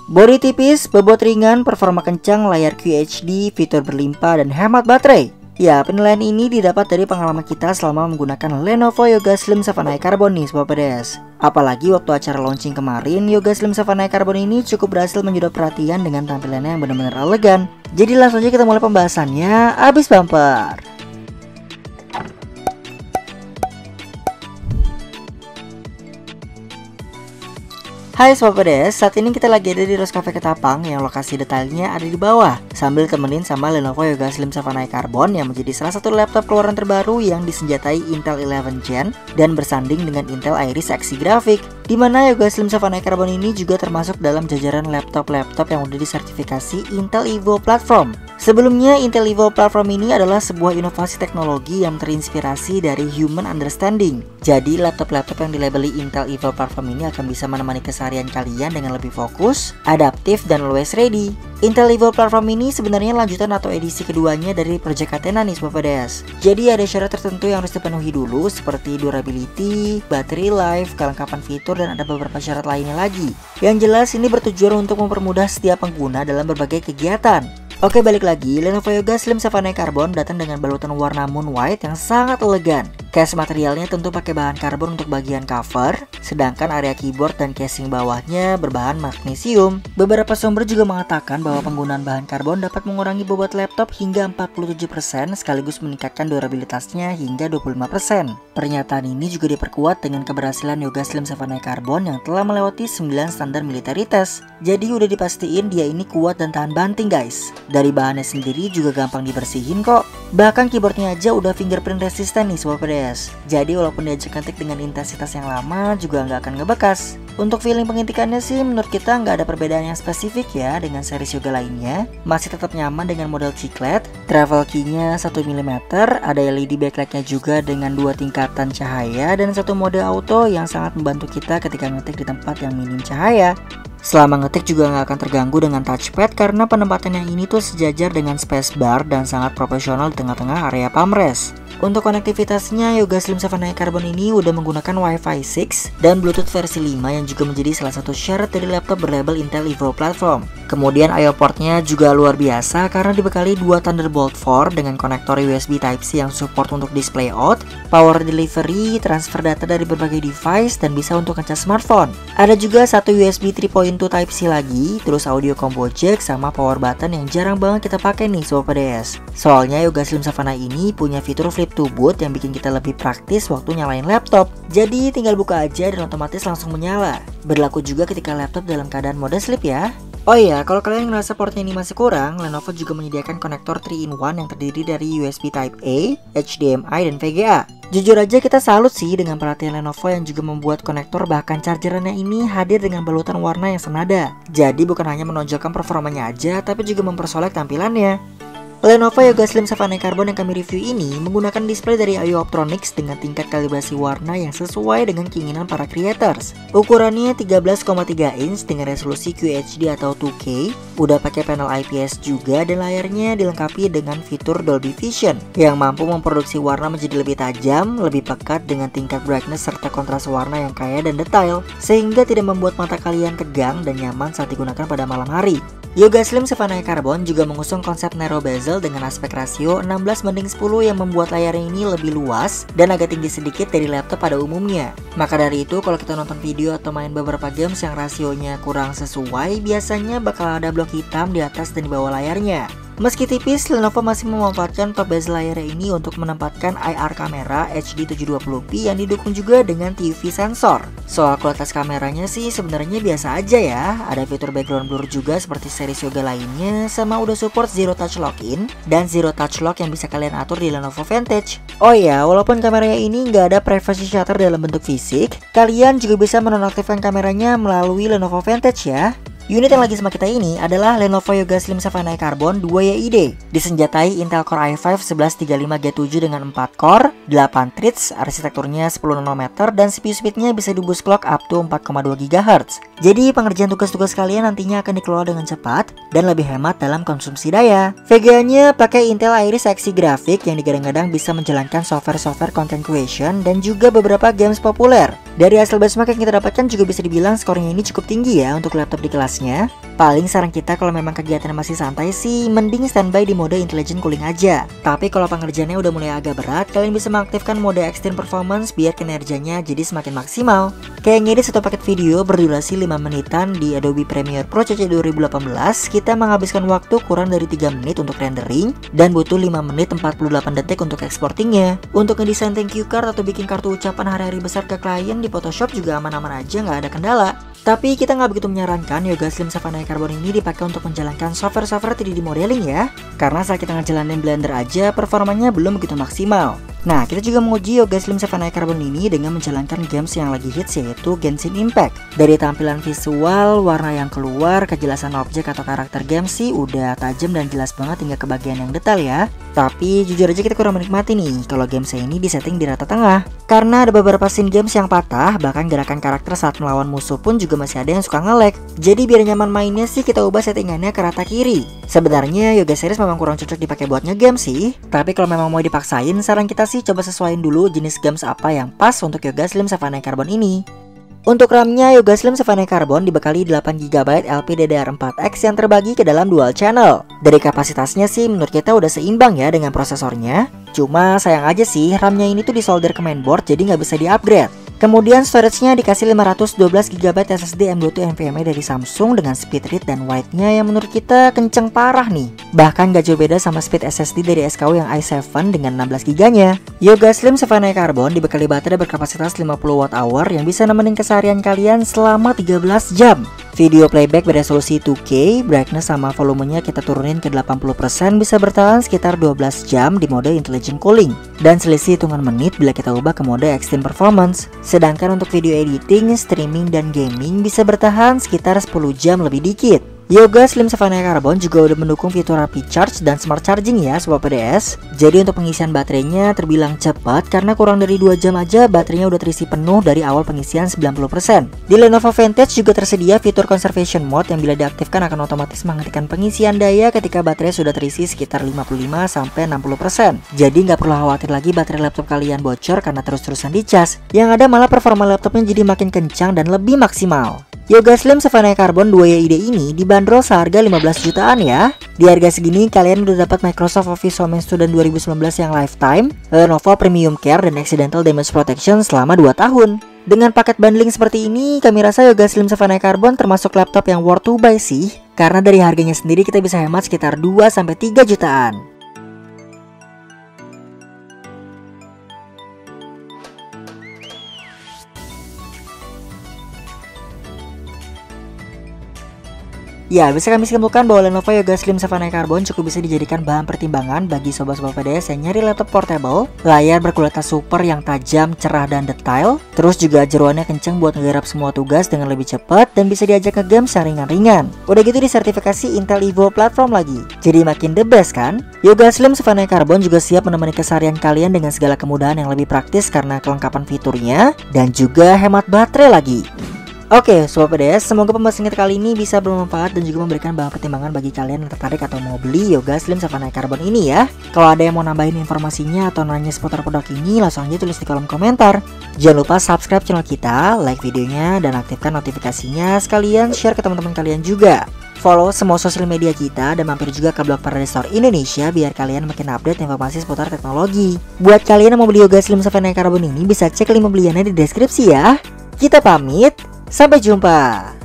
Bodi tipis, bobot ringan, performa kencang, layar QHD, fitur berlimpah, dan hemat baterai. Ya, penilaian ini didapat dari pengalaman kita selama menggunakan Lenovo Yoga Slim Savanna Carbon nih Sobat pedas. Apalagi waktu acara launching kemarin, Yoga Slim Savanna Carbon ini cukup berhasil menyedot perhatian dengan tampilannya yang benar-benar elegan. Jadi langsung aja kita mulai pembahasannya, abis bumper. Hai Sobat Pedas, saat ini kita lagi ada di Rose Cafe Ketapang yang lokasi detailnya ada di bawah, sambil temenin sama Lenovo Yoga Slim Savanna Carbon yang menjadi salah satu laptop keluaran terbaru yang disenjatai Intel 11 Gen dan bersanding dengan Intel Iris Xe Graphics, di mana Yoga Slim Savanna Carbon ini juga termasuk dalam jajaran laptop-laptop yang udah disertifikasi Intel Evo Platform. Sebelumnya, Intel Evo Platform ini adalah sebuah inovasi teknologi yang terinspirasi dari Human Understanding. Jadi, laptop-laptop yang dilabeli Intel Evo Platform ini akan bisa menemani keseharian kalian dengan lebih fokus, adaptif, dan always ready. Intel Evo Platform ini sebenarnya lanjutan atau edisi keduanya dari Project Athena nih Sobat Pedas. Jadi ada syarat tertentu yang harus dipenuhi dulu seperti durability, battery life, kelengkapan fitur, dan ada beberapa syarat lainnya lagi. Yang jelas ini bertujuan untuk mempermudah setiap pengguna dalam berbagai kegiatan. Oke, balik lagi, Lenovo Yoga Slim Savanna Carbon datang dengan balutan warna moon white yang sangat elegan. Case materialnya tentu pakai bahan karbon untuk bagian cover, sedangkan area keyboard dan casing bawahnya berbahan magnesium. Beberapa sumber juga mengatakan bahwa penggunaan bahan karbon dapat mengurangi bobot laptop hingga 47% sekaligus meningkatkan durabilitasnya hingga 25%. Pernyataan ini juga diperkuat dengan keberhasilan Yoga Slim Savanna Carbon yang telah melewati 9 standar military test. Jadi udah dipastiin dia ini kuat dan tahan banting guys. Dari bahannya sendiri juga gampang dibersihin kok. Bahkan keyboardnya aja udah fingerprint resistant nih Sobat Pedas. Jadi walaupun diajak ketik dengan intensitas yang lama juga nggak akan ngebekas. Untuk feeling pengintikannya sih menurut kita nggak ada perbedaan yang spesifik ya dengan series Yoga lainnya. Masih tetap nyaman dengan model chiclet. Travel key-nya 1 mm, ada LED backlightnya juga dengan 2 tingkatan cahaya dan 1 mode auto yang sangat membantu kita ketika ngetik di tempat yang minim cahaya. Selama ngetik juga nggak akan terganggu dengan touchpad karena penempatan yang ini tuh sejajar dengan spacebar dan sangat profesional di tengah-tengah area palmrest. Untuk konektivitasnya, Yoga Slim Savanna Carbon ini udah menggunakan Wi-Fi 6 dan Bluetooth versi 5 yang juga menjadi salah satu syarat dari laptop berlabel Intel Evo Platform. Kemudian I/O portnya juga luar biasa karena dibekali 2 Thunderbolt 4 dengan konektor USB Type-C yang support untuk display out, power delivery, transfer data dari berbagai device, dan bisa untuk ngecas smartphone. Ada juga satu USB 3.2 Type-C lagi, terus audio combo jack sama power button yang jarang banget kita pakai nih Sobat Pedas. Soalnya Yoga Slim Savanna ini punya fitur flip to boot yang bikin kita lebih praktis waktu nyalain laptop. Jadi tinggal buka aja dan otomatis langsung menyala. Berlaku juga ketika laptop dalam keadaan mode sleep ya. Oh iya, kalau kalian ngerasa portnya ini masih kurang, Lenovo juga menyediakan konektor 3-in-1 yang terdiri dari USB Type-A, HDMI, dan VGA. Jujur aja kita salut sih dengan perhatian Lenovo yang juga membuat konektor bahkan chargerannya ini hadir dengan balutan warna yang senada. Jadi bukan hanya menonjolkan performanya aja, tapi juga mempersolek tampilannya. Lenovo Yoga Slim Savanna Carbon yang kami review ini menggunakan display dari IO Optronics dengan tingkat kalibrasi warna yang sesuai dengan keinginan para creators. Ukurannya 13,3 inch dengan resolusi QHD atau 2K, udah pakai panel IPS juga dan layarnya dilengkapi dengan fitur Dolby Vision yang mampu memproduksi warna menjadi lebih tajam, lebih pekat dengan tingkat brightness serta kontras warna yang kaya dan detail, sehingga tidak membuat mata kalian tegang dan nyaman saat digunakan pada malam hari. Yoga Slim Savanna Carbon juga mengusung konsep narrow bezel dengan aspek rasio 16:10 yang membuat layarnya ini lebih luas dan agak tinggi sedikit dari laptop pada umumnya. Maka dari itu kalau kita nonton video atau main beberapa games yang rasionya kurang sesuai, biasanya bakal ada blok hitam di atas dan di bawah layarnya. Meski tipis, Lenovo masih memanfaatkan top bezel layarnya ini untuk menempatkan IR kamera HD 720p yang didukung juga dengan TV sensor. Soal kualitas kameranya sih sebenarnya biasa aja ya. Ada fitur background blur juga seperti series Yoga lainnya, sama udah support Zero Touch Lock-in dan Zero Touch Lock yang bisa kalian atur di Lenovo Vantage. Oh ya, walaupun kameranya ini nggak ada privacy shutter dalam bentuk fisik, kalian juga bisa menonaktifkan kameranya melalui Lenovo Vantage ya. Unit yang lagi sama kita ini adalah Lenovo Yoga Slim Savanna Carbon 2YID. Disenjatai Intel Core i5 1135G7 dengan 4 core, 8 threads, arsitekturnya 10 nanometer, dan CPU speednya bisa di boost clock up to 4,2 GHz. Jadi pengerjaan tugas-tugas kalian nantinya akan dikelola dengan cepat dan lebih hemat dalam konsumsi daya. VGA-nya pakai Intel Iris Xe Graphics yang digadang-gadang bisa menjalankan software content creation dan juga beberapa games populer. Dari hasil benchmark yang kita dapatkan juga bisa dibilang skornya ini cukup tinggi ya untuk laptop di kelasnya. Paling saran kita kalau memang kegiatannya masih santai sih, mending standby di mode intelligent cooling aja. Tapi kalau pengerjaannya udah mulai agak berat, kalian bisa mengaktifkan mode extreme performance biar kinerjanya jadi semakin maksimal. Kayak ngedit satu paket video berdurasi 5 menitan di Adobe Premiere Pro CC 2018, kita menghabiskan waktu kurang dari 3 menit untuk rendering dan butuh 5 menit 48 detik untuk exportingnya. Untuk ngedesain thank you card atau bikin kartu ucapan hari-hari besar ke klien di Photoshop juga aman-aman aja, nggak ada kendala. Tapi kita nggak begitu menyarankan Yoga Slim Savanna Carbon ini dipakai untuk menjalankan software 3D modeling ya, karena saat kita ngejalanin Blender aja performanya belum begitu maksimal. Nah, kita juga menguji Yoga Slim Savanna Carbon ini dengan menjalankan games yang lagi hits, yaitu Genshin Impact. Dari tampilan visual, warna yang keluar, kejelasan objek atau karakter game sih udah tajam dan jelas banget hingga ke bagian yang detail ya. Tapi jujur aja kita kurang menikmati nih kalau games ini disetting di rata tengah, karena ada beberapa scene games yang patah, bahkan gerakan karakter saat melawan musuh pun juga masih ada yang suka nge-lag. Jadi biar nyaman mainnya sih kita ubah settingannya ke rata kiri. Sebenarnya Yoga Series memang kurang cocok dipakai buat ngegame sih, tapi kalau memang mau dipaksain, saran kita sih coba sesuaiin dulu jenis games apa yang pas untuk Yoga Slim Savanna Carbon ini. Untuk RAM-nya, Yoga Slim Savanna Carbon dibekali 8GB LPDDR4X yang terbagi ke dalam dual channel. Dari kapasitasnya sih menurut kita udah seimbang ya dengan prosesornya. Cuma sayang aja sih RAM-nya ini tuh disolder ke mainboard jadi nggak bisa di-upgrade. Kemudian storage-nya dikasih 512GB SSD M.2 NVMe dari Samsung dengan speed read dan write-nya yang menurut kita kenceng parah nih. Bahkan gak jauh beda sama speed SSD dari SKU yang i7 dengan 16GB-nya. Yoga Slim Savanna Carbon dibekali baterai berkapasitas 50Wh yang bisa nemenin keseharian kalian selama 13 jam. Video playback beresolusi 2K, brightness sama volumenya kita turunin ke 80% bisa bertahan sekitar 12 jam di mode intelligent cooling. Dan selisih hitungan menit bila kita ubah ke mode extreme performance. Sedangkan untuk video editing, streaming, dan gaming bisa bertahan sekitar 10 jam lebih dikit. Yoga Slim Savanna Carbon juga udah mendukung fitur rapid charge dan smart charging ya Sobat PDS. Jadi untuk pengisian baterainya terbilang cepat karena kurang dari 2 jam aja baterainya udah terisi penuh dari awal pengisian 90%. Di Lenovo Vantage juga tersedia fitur conservation mode yang bila diaktifkan akan otomatis menghentikan pengisian daya ketika baterai sudah terisi sekitar 55-60%. Jadi nggak perlu khawatir lagi baterai laptop kalian bocor karena terus-terusan dicas. Yang ada malah performa laptopnya jadi makin kencang dan lebih maksimal. Yoga Slim Savanna Carbon 2YID ini dibanderol seharga 15 jutaan ya. Di harga segini kalian udah dapat Microsoft Office Home Student 2019 yang lifetime, Lenovo Premium Care dan Accidental Damage Protection selama 2 tahun. Dengan paket bundling seperti ini, kami rasa Yoga Slim Savanna Carbon termasuk laptop yang worth to buy sih. Karena dari harganya sendiri kita bisa hemat sekitar 2-3 jutaan. Ya, bisa kami simpulkan bahwa Lenovo Yoga Slim Savanna Carbon cukup bisa dijadikan bahan pertimbangan bagi sobat-sobat PDS yang nyari laptop portable, layar berkualitas super yang tajam, cerah, dan detail, terus juga jeroannya kenceng buat ngegarap semua tugas dengan lebih cepat dan bisa diajak ke game yang ringan-ringan. Udah gitu disertifikasi Intel Evo platform lagi, jadi makin the best kan? Yoga Slim Savanna Carbon juga siap menemani keseharian kalian dengan segala kemudahan yang lebih praktis karena kelengkapan fiturnya dan juga hemat baterai lagi. Oke, Sobat PDS, semoga pembahasan kita kali ini bisa bermanfaat dan juga memberikan bahan pertimbangan bagi kalian yang tertarik atau mau beli Yoga Slim Savanna Carbon ini ya. Kalau ada yang mau nambahin informasinya atau nanya seputar produk ini, langsung aja tulis di kolom komentar. Jangan lupa subscribe channel kita, like videonya, dan aktifkan notifikasinya, sekalian share ke teman-teman kalian juga. Follow semua sosial media kita dan mampir juga ke blog Paradise Store Indonesia biar kalian makin update informasi seputar teknologi. Buat kalian yang mau beli Yoga Slim Savanna Carbon ini bisa cek link pembeliannya di deskripsi ya. Kita pamit. Sampai jumpa.